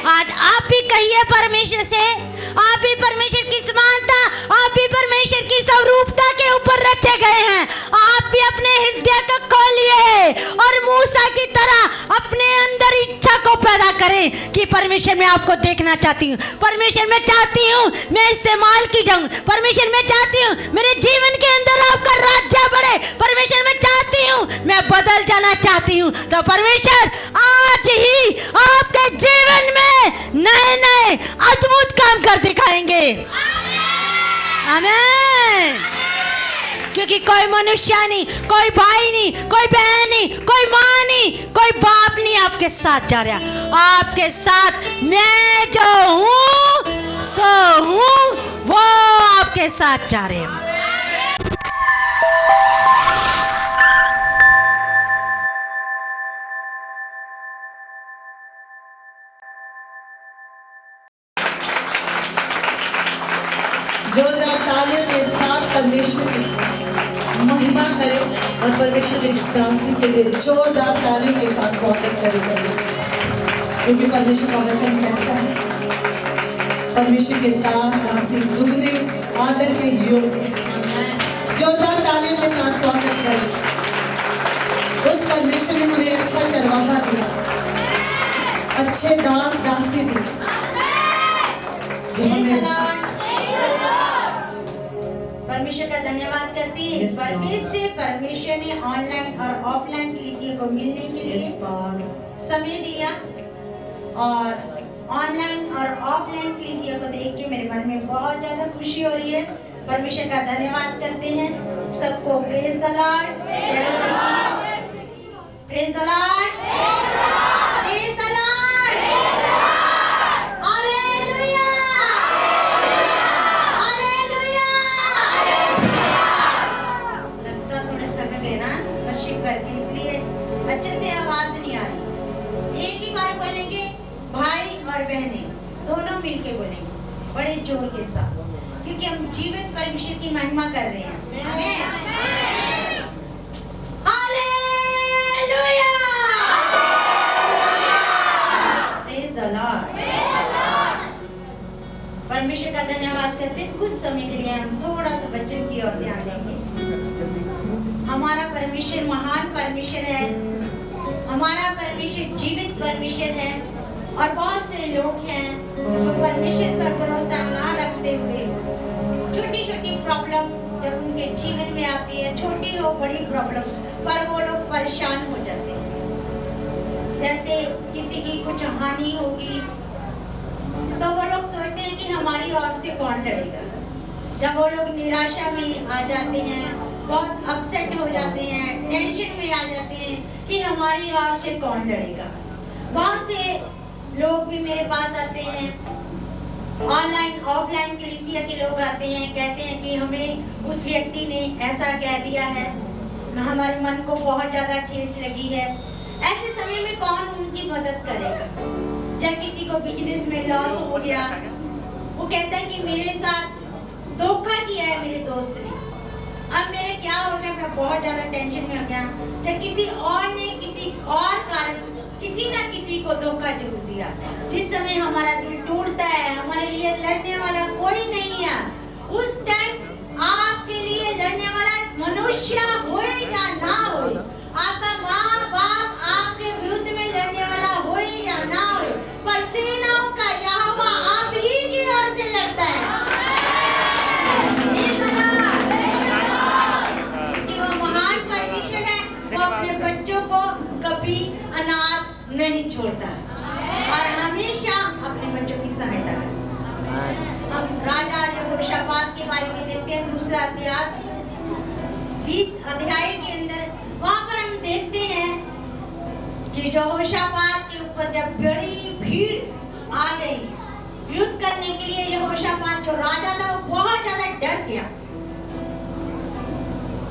आज आप भी कहिए परमेश्वर से, आप भी परमेश्वर की समानता, आप भी परमेश्वर की स्वरूपता के ऊपर रचे गए हैं। आप भी अपने हृदय को खोलिए और मूसा की तरह अपने अंदर इच्छा को पैदा करें कि परमेश्वर मैं आपको देखना चाहती हूँ, परमेश्वर मैं चाहती हूँ मैं इस्तेमाल की जाऊँ, परमेश्वर मैं चाहती हूँ मेरे जीवन के अंदर आपका राज्य बढ़े, परमेश्वर मैं चाहती हूँ मैं बदल जाना चाहती हूँ। तो परमेश्वर आज ही आपके जीवन में नए नए अद्भुत काम कर दिखाएंगे। आमीन। क्योंकि कोई मनुष्य नहीं, कोई भाई नहीं, कोई बहन नहीं, कोई माँ नहीं, कोई बाप नहीं आपके साथ जा रहा। आपके साथ मैं जो हूँ सो हूँ, वो आपके साथ जा रहे हैं। जोरदार तालियों के साथ परमेश्वर की महिमा करें और परमेश्वर की दासी के लिए जोरदार तालियों के साथ स्वागत करें। क्योंकि परमेश्वर का वचन कहता है परमेश्वर के दासी दुगने आदर के योग्य। जोरदार तालियों के साथ स्वागत करें। उस परमेश्वर ने हमें अच्छा चरवाहा दिया, अच्छे दास दासी दी जो हमें परमेश्वर का धन्यवाद करती है। पर फिर से परमेश्वर ने ऑनलाइन और ऑफलाइन कलीसिया को मिलने के लिए समय दिया और ऑनलाइन और ऑफलाइन कलीसिया को देख के मेरे मन में बहुत ज्यादा खुशी हो रही है। परमेश्वर का धन्यवाद करते हैं। सबको praise the Lord, praise the Lord, praise the Lord. करके इसलिए अच्छे से आवाज नहीं आ रही। एक ही बार बोलेंगे, भाई और बहनें दोनों मिलके बोलेंगे बड़े जोर के साथ, क्योंकि हम जीवित परमेश्वर की महिमा कर रहे हैं। आमीन, हालेलुया, प्रेज द लॉर्ड। परमेश्वर का धन्यवाद करते हैं। कुछ समय के लिए हम थोड़ा सा वचन की ओर ध्यान देंगे। हमारा परमेश्वर महान परमेश्वर है, हमारा परमेश्वर जीवित परमेश्वर है। और बहुत से लोग हैं जो परमेश्वर पर भरोसा ना रखते हुए छोटी छोटी प्रॉब्लम जब उनके जीवन में आती है, छोटी हो बड़ी प्रॉब्लम, पर वो लोग परेशान हो जाते हैं। जैसे किसी की कुछ हानि होगी तो वो लोग सोचते हैं कि हमारी ओर से कौन लड़ेगा। जब वो लोग निराशा में आ जाते हैं, बहुत अपसेट हो जाते हैं, टेंशन में आ जाते हैं कि हमारी ओर से कौन लड़ेगा। बहुत से लोग भी मेरे पास आते हैं, ऑनलाइन ऑफलाइन कलीसिया के लोग आते हैं, कहते हैं कि हमें उस व्यक्ति ने ऐसा कह दिया है, हमारे मन को बहुत ज़्यादा ठेस लगी है। ऐसे समय में कौन उनकी मदद करेगा? या किसी को बिजनेस में लॉस हो गया, वो कहता है कि मेरे साथ धोखा किया है मेरे दोस्त ने, अब मेरे क्या हो गया, मैं बहुत ज्यादा टेंशन में हो गया। जब किसी और ने किसी और कारण किसी ना किसी को धोखा जरूर दिया। जिस समय हमारा दिल टूटता है, हमारे लिए लड़ने वाला कोई नहीं है, उस टाइम आपके लिए लड़ने वाला मनुष्य होए या ना होए, आपका माँ बाप आपके विरुद्ध में लड़ने वाला होए या ना होए, पर सेनाओं का यहोवा आप ही की ओर से लड़ता है। वो अपने बच्चों को कभी अनाथ नहीं छोड़ता और हमेशा अपने बच्चों की सहायता करता है। हम राजा यहोशापात के बारे में देखते हैं, दूसरा इतिहास 20 अध्याय के अंदर, वहां पर हम देखते हैं कि यहोशापात के ऊपर जब बड़ी भीड़ आ गई युद्ध करने के लिए, यहोशापात जो राजा था वो बहुत ज्यादा डर गया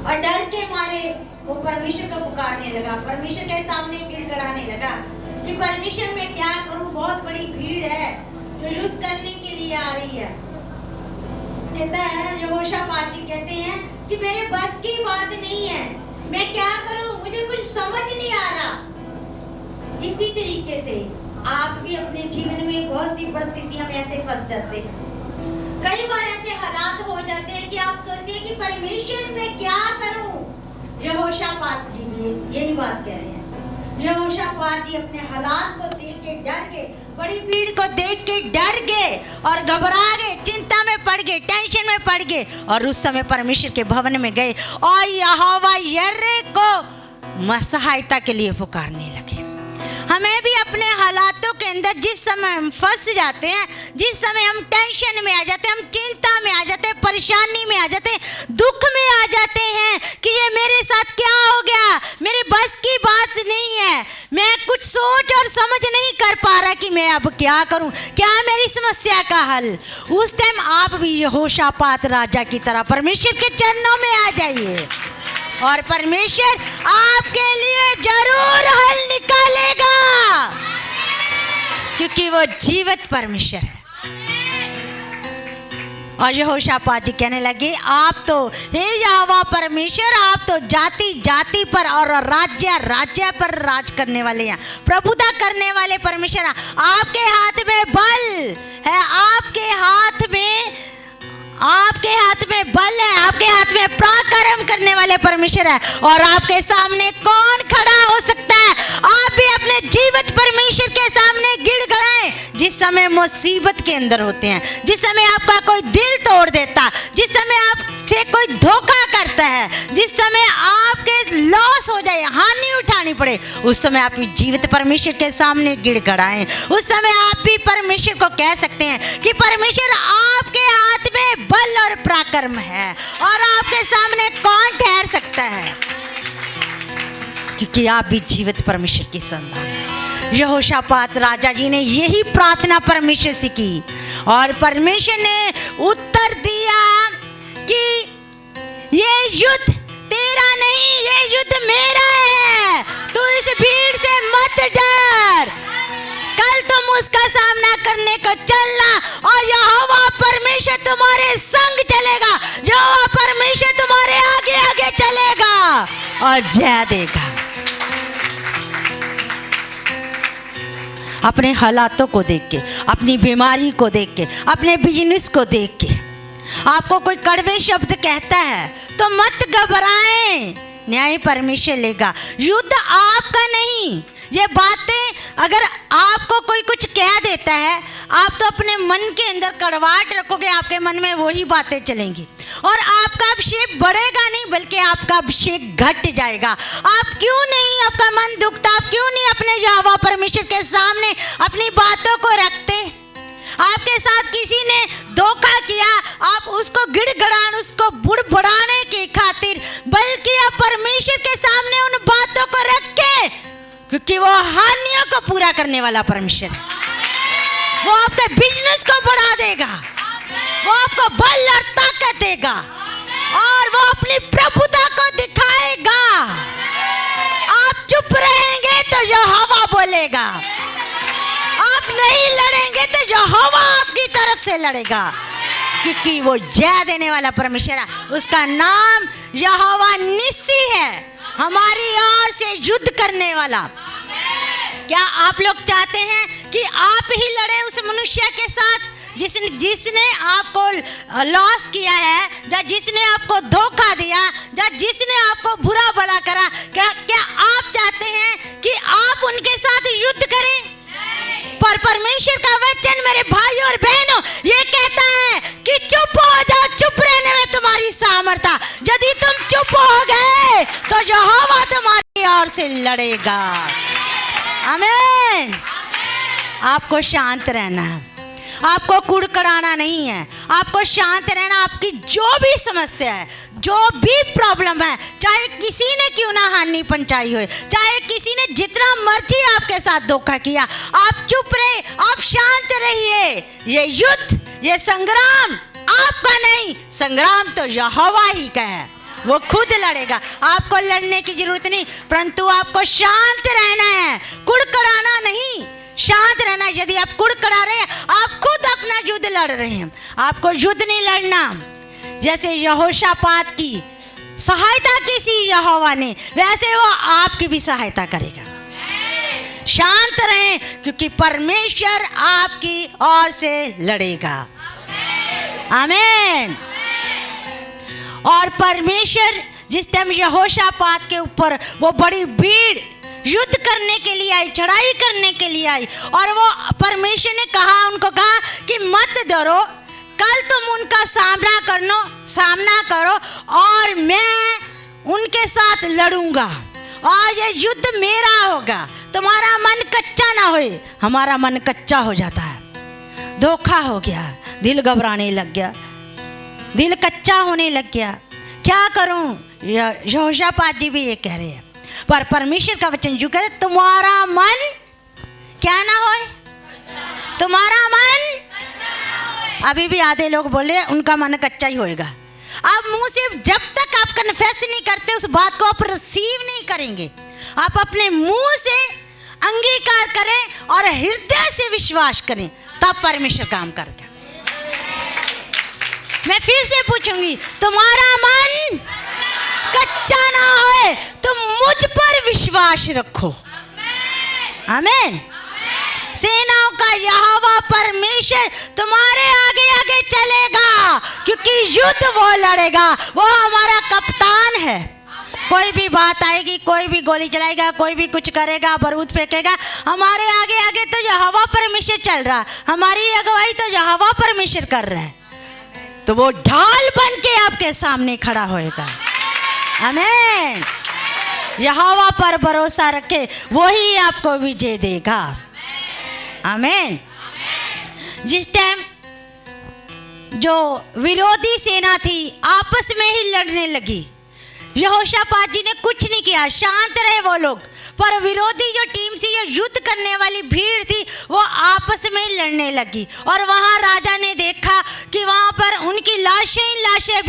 और डर के मारे वो परमेश्वर को पुकारने लगा, परमेश्वर के सामने गिड़गिड़ाने लगा कि परमेश्वर मैं क्या करूं, बहुत बड़ी भीड़ है जो युद्ध करने के लिए आ रही है। कहता है यहोशापात जी कहते हैं कि मेरे बस की बात नहीं है, मैं क्या करूं, मुझे कुछ समझ नहीं आ रहा। इसी तरीके से आप भी अपने जीवन में सी परिस्थितियों में ऐसे फंस जाते हैं। कई बार ऐसे हालात हो जाते हैं कि आप सोचते हैं कि परमेश्वर मैं क्या करूं। यहोशापात जी भी यही बात कह रहे हैं। यहोशापात जी अपने हालात को देख के डर गए, बड़ी भीड़ को देख के डर गए और घबरा गए, चिंता में पड़ गए, टेंशन में पड़ गए और उस समय परमेश्वर के भवन में गए और यहोवा यिर्रे को सहायता के लिए पुकारने लगे। हमें भी अपने हालातों के अंदर जिस समय हम फंस जाते हैं, जिस समय हम टेंशन में आ जाते हैं, हम चिंता में आ जाते हैं, परेशानी में आ जाते हैं, दुख में आ जाते हैं कि ये मेरे साथ क्या हो गया, मेरे बस की बात नहीं है, मैं कुछ सोच और समझ नहीं कर पा रहा कि मैं अब क्या करूं, क्या मेरी समस्या का हल। उस टाइम आप भी यहोशापात राजा की तरह परमेश्वर के चरणों में आ जाइए और परमेश्वर आपके लिए जरूर हल निकालेगा, क्योंकि वो जीवित परमेश्वर है। और यहोशापात जी कहने लगे, आप तो हे यहोवा परमेश्वर, आप तो जाति जाति पर और राज्य राज्य पर राज करने वाले हैं, प्रभुता करने वाले परमेश्वर हैं। आपके हाथ में बल है, आपके हाथ में बल है, आपके हाथ में पराक्रम करने वाले परमेश्वर है। और आपके सामने कौन खड़ा हो सकता है? आप भी अपने जीवित परमेश्वर के सामने गिड़गिड़ाएं। जिस समय मुसीबत के अंदर होते हैं, जिस समय आपका कोई दिल तोड़ देता, जिस समय आपसे कोई धोखा करता है, जिस समय आपके लॉस हो जाए, हानि उठानी पड़े, उस समय आप भी जीवित परमेश्वर के सामने गिड़गिड़ाएं। उस समय आप भी परमेश्वर को कह सकते हैं कि परमेश्वर आपके हाथ में बल और पराक्रम है और आपके सामने कौन ठहर सकता है, क्योंकि आप भी जीवित परमेश्वर की संतान हैं। यहोशापात राजा जी ने यही प्रार्थना परमेश्वर से की और परमेश्वर ने उत्तर दिया कि ये युद्ध तेरा नहीं, ये युद्ध मेरा है, तू इस भीड़ से मत डर, कल तुम उसका सामना करने को चलना और यहोवा परमेश्वर तुम्हारे संग चलेगा, यहोवा परमेश्वर तुम्हारे आगे आगे चलेगा और जय देगा। अपने हालातों को देख के, अपनी बीमारी को देख के, अपने बिजनेस को देख के आपको कोई कड़वे शब्द कहता है तो मत घबराएं, न्याय परमेश्वर लेगा। युद्ध आपका नहीं। ये बातें अगर आपको कोई कुछ कह देता है, आप तो अपने मन के अंदर कड़वाहट रखोगे, आपके मन में वही बातें चलेंगी और आपका अभिषेक बढ़ेगा नहीं, बल्कि आपका अभिषेक घट जाएगा। आप क्यों नहीं, आपका मन दुखता, आप क्यों नहीं अपने यहोवा परमेश्वर के सामने अपनी बातों को रखते? आपके साथ किसी ने धोखा किया, आप उसको गिड़गिड़ाने, उसको बुड़बुड़ाने की खातिर, बल्कि आप परमेश्वर के सामने उन बातों को रख के, क्योंकि वो हानियों को पूरा करने वाला परमेश्वर है। वो आपके बिजनेस को बढ़ा देगा, वो आपको बल और ताकत देगा और वो अपनी प्रभुता को दिखाएगा। आप चुप रहेंगे तो यहोवा बोलेगा, आप नहीं लड़ेंगे तो यहोवा आपकी तरफ से लड़ेगा, क्योंकि वो जय देने वाला परमेश्वर है। उसका नाम यहोवा निस्सी है, हमारी ओर से युद्ध करने वाला। क्या आप लोग चाहते हैं कि आप ही लड़े उस मनुष्य के साथ जिसने आपको लॉस किया है, या जिसने आपको धोखा दिया, या जिसने आपको बुरा भला करा? क्या आप चाहते हैं कि आप उनके साथ युद्ध करें? पर परमेश्वर का वचन मेरे भाई और बहनों ये कहता है कि चुप हो जाओ, चुप रहने में तुम्हारी सामर्थ्य। यदि तुम चुप हो गए तो यहोवा तुम्हारी ओर से लड़ेगा। आमीन। आपको शांत रहना है, आपको कुड़कुड़ाना नहीं है, आपको शांत रहना। आपकी जो भी समस्या है, जो भी प्रॉब्लम है, चाहे किसी ने क्यों ना हानि पहुंचाई हो, चाहे किसी ने जितना मर्जी आपके साथ धोखा किया, आप चुप रहे, आप शांत रहिए। ये युद्ध, ये संग्राम आपका नहीं, संग्राम तो यहोवा ही का है, वो खुद लड़ेगा। आपको लड़ने की जरूरत नहीं, परंतु आपको शांत रहना है, कुड़कुड़ाना नहीं, शांत रहना। यदि आप कुड़कुड़ा रहे हैं, आप खुद अपना युद्ध लड़ रहे हैं। आपको युद्ध नहीं लड़ना। जैसे यहोशापात की सहायता की यहोवा ने, वैसे वो आपकी भी सहायता करेगा। शांत रहें, क्योंकि परमेश्वर आपकी ओर से लड़ेगा। आमीन। और परमेश्वर जिस टाइम यहोशापात के ऊपर वो बड़ी भीड़ युद्ध करने के लिए आई, चढ़ाई करने के लिए आई, और वो परमेश्वर ने कहा, उनको कहा कि मत डरो, कल तुम उनका सामना करो और मैं उनके साथ लड़ूंगा और ये युद्ध मेरा होगा, तुम्हारा मन कच्चा ना होए। हमारा मन कच्चा हो जाता है, धोखा हो गया, दिल घबराने लग गया, दिल कच्चा होने लग गया। क्या करूं? यहोशापात जी भी ये कह रहे हैं, पर परमेश्वर का वचन जो कहते तुम्हारा मन क्या ना होए, तुम्हारा मन। अभी भी आधे लोग बोले उनका मन कच्चा ही होएगा। आप मुंह से जब तक आप कन्फेस नहीं करते उस बात को आप रिसीव नहीं करेंगे। आप अपने मुंह से अंगीकार करें और हृदय से विश्वास करें, तब परमेश्वर काम करता। मैं फिर से पूछूंगी, तुम्हारा मन कच्चा ना होए, तुम मुझ पर विश्वास रखो। आमीन। सेनाओं का यहोवा परमेश्वर तुम्हारे आगे आगे चलेगा, क्योंकि युद्ध वो लड़ेगा, वो हमारा कप्तान है। कोई भी बात आएगी, कोई भी गोली चलाएगा, कोई भी कुछ करेगा, बारूद फेंकेगा, हमारे आगे आगे तो यहोवा परमेश्वर चल रहा, हमारी अगुवाई तो यहोवा परमेश्वर कर रहा है। तो वो ढाल बन के आपके सामने खड़ा होएगा। आमीन। यहोवा पर भरोसा रखे, वही आपको विजय देगा। आमीन। जिस टाइम जो विरोधी सेना थी आपस में ही लड़ने लगी, यहोशापात जी ने कुछ नहीं किया, शांत रहे वो लोग, पर विरोधी जो टीम थी, जो युद्ध करने वाली भीड़ थी, वो आपस में ही लड़ने लगी। और वहाँ राजा ने देखा कि वहाँ पर उनकी लाशें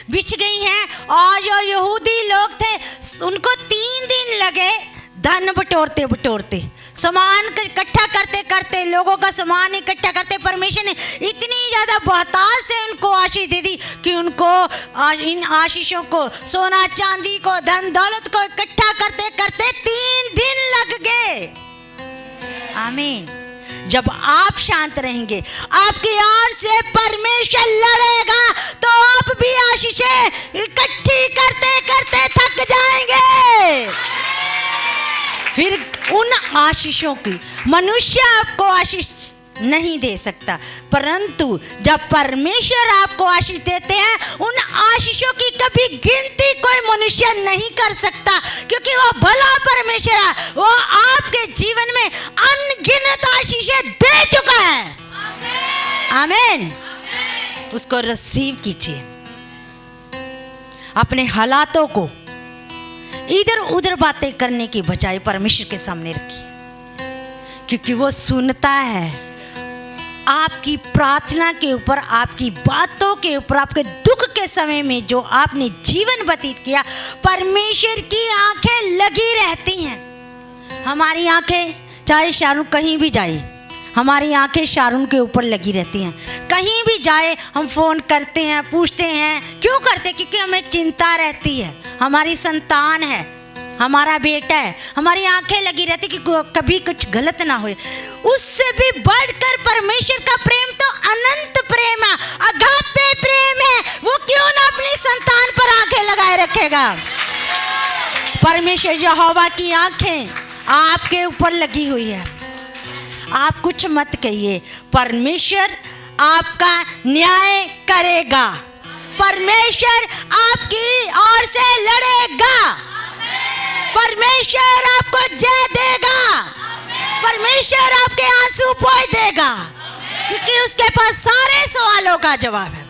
बिछ गई हैं, और जो यहूदी लोग थे उनको 3 दिन लगे धन बटोरते सामान इकट्ठा करते लोगों का सामान इकट्ठा करते। परमेश्वर ने इतनी ज़्यादा बहुतायत से उनको आशीष दे दी कि उनको इन आशीषों को, सोना चांदी को, धन दौलत को इकट्ठा करते करते 3 दिन लग गए। आमीन। जब आप शांत रहेंगे, आपकी ओर से परमेश्वर लड़ेगा, तो आप भी आशीषें इकट्ठी करते करते थक जाएंगे। फिर उन आशीषों की मनुष्य आपको आशीष नहीं दे सकता, परंतु जब परमेश्वर आपको आशीष देते हैं, उन आशीषों की कभी गिनती कोई मनुष्य नहीं कर सकता, क्योंकि वो भला परमेश्वर है, वो आपके जीवन में अनगिनत आशीषें दे चुका है। आमीन। उसको रिसीव कीजिए। अपने हालातों को इधर उधर बातें करने की बजाय परमेश्वर के सामने रखिए, क्योंकि वो सुनता है आपकी प्रार्थना के ऊपर, आपकी बातों के ऊपर। आपके दुख के समय में जो आपने जीवन व्यतीत किया, परमेश्वर की आंखें लगी रहती हैं। हमारी आंखें चाहे शारून कहीं भी जाए, हमारी आंखें शारून के ऊपर लगी रहती हैं। कहीं भी जाए हम फ़ोन करते हैं, पूछते हैं, क्यों करते? क्योंकि हमें चिंता रहती है, हमारी संतान है, हमारा बेटा है, हमारी आंखें लगी रहती कि कभी कुछ गलत ना हो। उससे भी बढ़कर परमेश्वर का प्रेम तो अनंत प्रेम है, अगापे प्रेम है। वो क्यों ना अपनी संतान पर आंखें लगाए रखेगा? परमेश्वर यहोवा की आंखें आपके ऊपर लगी हुई है। आप कुछ मत कहिए, परमेश्वर आपका न्याय करेगा, परमेश्वर आपकी ओर से लड़ेगा, परमेश्वर आपको जय देगा, परमेश्वर आपके आंसू पोंछ देगा, क्योंकि उसके पास सारे सवालों का जवाब है।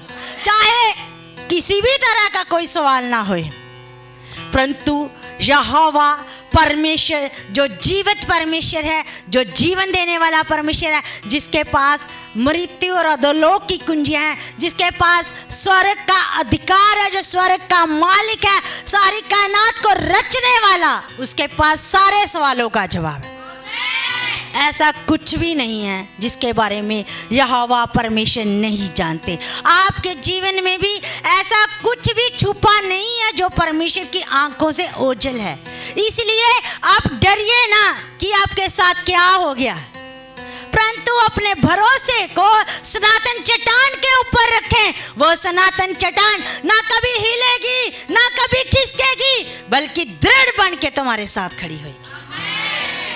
चाहे किसी भी तरह का कोई सवाल ना हो, परंतु यहोवा परमेश्वर जो जीवित परमेश्वर है, जो जीवन देने वाला परमेश्वर है, जिसके पास मृत्यु और अधोलोक की कुंजियां हैं, जिसके पास स्वर्ग का अधिकार है, जो स्वर्ग का मालिक है, सारी कायनात को रचने वाला, उसके पास सारे सवालों का जवाब है। ऐसा कुछ भी नहीं है जिसके बारे में यहोवा परमेश्वर नहीं जानते। आपके जीवन में भी ऐसा कुछ भी छुपा नहीं है जो परमेश्वर की आंखों से ओझल है। इसलिए आप डरिए ना कि आपके साथ क्या हो गया। परंतु अपने भरोसे को सनातन चट्टान के ऊपर रखें। वो सनातन चट्टान ना कभी हिलेगी, ना कभी खिसकेगी, बल्कि दृढ़ बन के तुम्हारे साथ खड़ी होगी।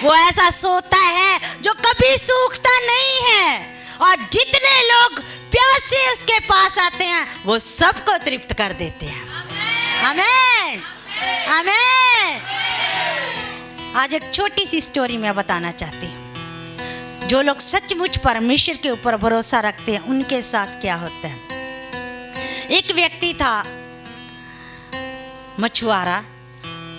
वो ऐसा सोता है जो कभी सूखता नहीं है, और जितने लोग प्यास से उसके पास आते हैं वो सबको तृप्त कर देते हैं। आमीन, आमीन। आज एक छोटी सी स्टोरी मैं बताना चाहती हूँ। जो लोग सचमुच परमेश्वर के ऊपर भरोसा रखते हैं उनके साथ क्या होता है। एक व्यक्ति था मछुआरा,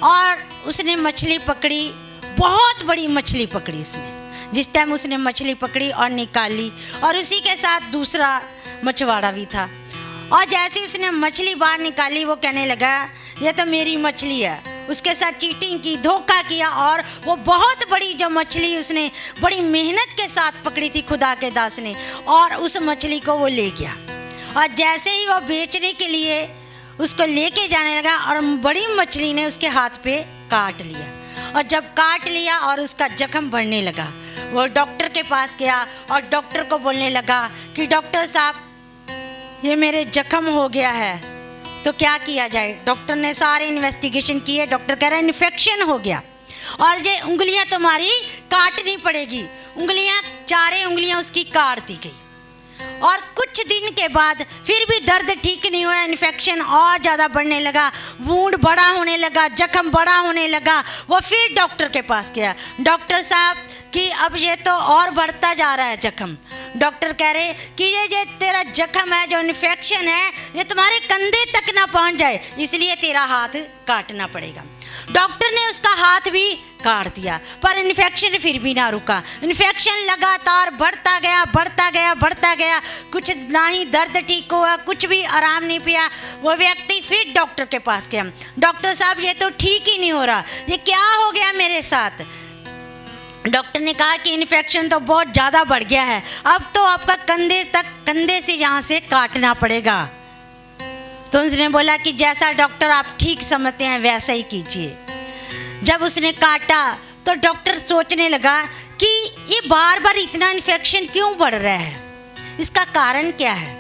और उसने मछली पकड़ी, बहुत बड़ी मछली पकड़ी उसने। जिस टाइम उसने मछली पकड़ी और निकाली, और उसी के साथ दूसरा मछुआरा भी था, और जैसे उसने मछली बाहर निकाली वो कहने लगा ये तो मेरी मछली है। उसके साथ चीटिंग की, धोखा किया, और वो बहुत बड़ी जो मछली उसने बड़ी मेहनत के साथ पकड़ी थी खुदा के दास ने, और उस मछली को वो ले गया। और जैसे ही वो बेचने के लिए उसको लेके जाने लगा, और बड़ी मछली ने उसके हाथ पे काट लिया, और जब काट लिया और उसका जख्म बढ़ने लगा, वो डॉक्टर के पास गया और डॉक्टर को बोलने लगा कि डॉक्टर साहब ये मेरे जख्म हो गया है, तो क्या किया जाए। डॉक्टर ने सारे इन्वेस्टिगेशन किए। डॉक्टर कह रहा है इन्फेक्शन हो गया, और ये उंगलियां तुम्हारी काटनी पड़ेगी। उंगलियां, चारे उंगलियां उसकी काट दी गई, और कुछ दिन के बाद फिर भी दर्द ठीक नहीं हुआ, इन्फेक्शन और ज़्यादा बढ़ने लगा, वूंड बड़ा होने लगा, जख्म बड़ा होने लगा। वो फिर डॉक्टर के पास गया। डॉक्टर साहब कि अब ये तो और बढ़ता जा रहा है जख्म। डॉक्टर कह रहे कि ये तेरा जख्म है, जो इन्फेक्शन है, ये तुम्हारे कंधे तक ना पहुंच जाए, इसलिए तेरा हाथ काटना पड़ेगा। डॉक्टर ने उसका हाथ भी काट दिया, पर इन्फेक्शन फिर भी ना रुका। इन्फेक्शन लगातार बढ़ता गया, बढ़ता गया, बढ़ता गया। कुछ ना ही दर्द ठीक हुआ, कुछ भी आराम नहीं पिया। वो व्यक्ति फिर डॉक्टर के पास गया। डॉक्टर साहब ये तो ठीक ही नहीं हो रहा, ये क्या हो गया मेरे साथ। डॉक्टर ने कहा कि इन्फेक्शन तो बहुत ज़्यादा बढ़ गया है, अब तो आपका कंधे से यहाँ से काटना पड़ेगा। तो उसने बोला कि जैसा डॉक्टर आप ठीक समझते हैं वैसा ही कीजिए। जब उसने काटा तो डॉक्टर सोचने लगा कि ये बार बार इतना इन्फेक्शन क्यों बढ़ रहा है, इसका कारण क्या है।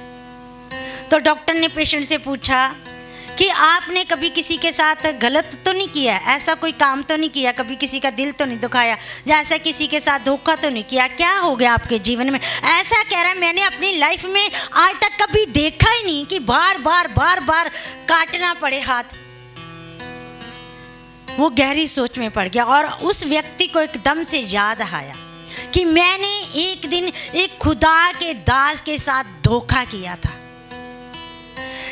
तो डॉक्टर ने पेशेंट से पूछा कि आपने कभी किसी के साथ गलत तो नहीं किया, ऐसा कोई काम तो नहीं किया, कभी किसी का दिल तो नहीं दुखाया, या ऐसा किसी के साथ धोखा तो नहीं किया, क्या हो गया आपके जीवन में। ऐसा कह रहा है मैंने अपनी लाइफ में आज तक कभी देखा ही नहीं कि बार बार काटना पड़े हाथ। वो गहरी सोच में पड़ गया, और उस व्यक्ति को एकदम से याद आया कि मैंने एक दिन एक खुदा के दास के साथ धोखा किया था,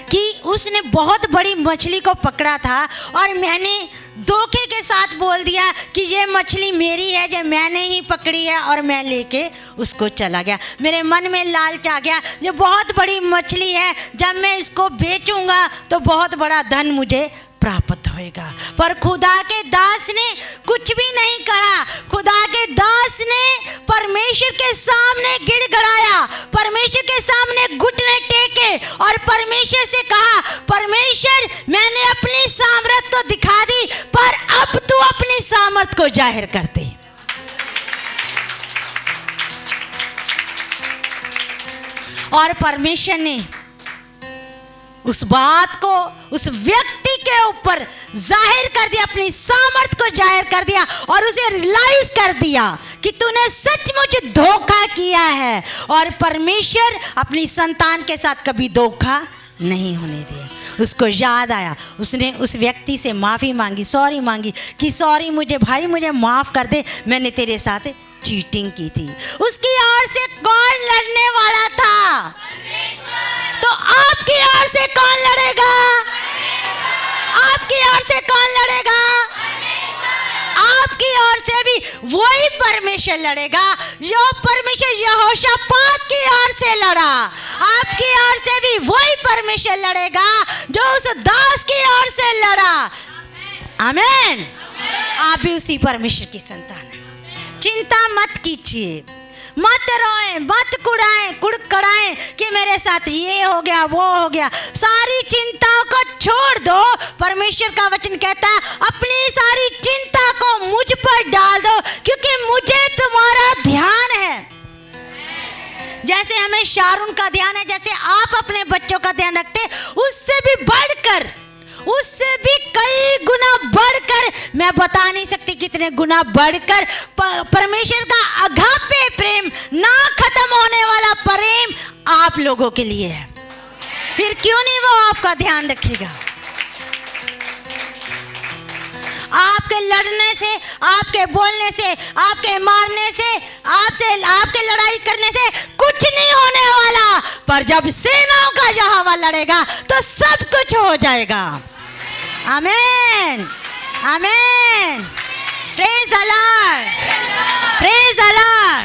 कि उसने बहुत बड़ी मछली को पकड़ा था और मैंने धोखे के साथ बोल दिया कि ये मछली मेरी है, ये मैंने ही पकड़ी है, और मैं लेके उसको चला गया। मेरे मन में लालच आ गया, ये बहुत बड़ी मछली है, जब मैं इसको बेचूंगा तो बहुत बड़ा धन मुझे प्राप्त होएगा। पर खुदा के दास ने कुछ भी नहीं कहा। खुदा के दास ने परमेश्वर के सामने गिड़गिड़ाया, परमेश्वर के सामने घुटने टेके, और परमेश्वर से कहा परमेश्वर मैंने अपनी सामर्थ तो दिखा दी, पर अब तू अपनी सामर्थ को जाहिर कर दे। और परमेश्वर ने उस बात को उस व्यक्ति के ऊपर जाहिर कर दिया, अपनी सामर्थ को जाहिर कर दिया, और उसे रियलाइज कर दिया कि तूने सचमुच धोखा किया है, और परमेश्वर अपनी संतान के साथ कभी धोखा नहीं होने दिया। उसको याद आया, उसने उस व्यक्ति से माफ़ी मांगी, सॉरी मांगी कि सॉरी मुझे भाई, मुझे माफ़ कर दे, मैंने तेरे साथ चीटिंग की थी। उसकी ओर से कौन लड़ने वाला था? तो आपकी ओर से कौन लड़ेगा? आपकी ओर से कौन लड़ेगा? आपकी ओर से भी वही परमेश्वर लड़ेगा जो परमेश्वर यहोशापात की ओर से लड़ा। आपकी ओर से भी वही परमेश्वर लड़ेगा जो उस दास की ओर से लड़ा। आमीन। आप भी उसी परमेश्वर की संतान हैं। चिंता मत कीजिए, मत रोएं, मत कुड़कड़ाएं कि मेरे साथ ये हो गया, वो हो गया। सारी चिंताओं को छोड़ दो। परमेश्वर का वचन कहता है अपनी सारी चिंता को मुझ पर डाल दो, क्योंकि मुझे तुम्हारा ध्यान है। जैसे हमें शारून का ध्यान है, जैसे आप अपने बच्चों का ध्यान रखते, उससे भी बढ़कर, उससे भी कई गुना बढ़कर, मैं बता नहीं सकती कितने गुना बढ़कर परमेश्वर का अगापे प्रेम, ना खत्म होने वाला प्रेम आप लोगों के लिए है। फिर क्यों नहीं वो आपका ध्यान रखेगा? आपके लड़ने से, आपके बोलने से, आपके मारने से, आपके लड़ाई करने से कुछ नहीं होने वाला, पर जब सेनाओं का यहोवा लड़ेगा तो सब कुछ हो जाएगा। आमीन, आमीन। Praise the Lord, praise the Lord.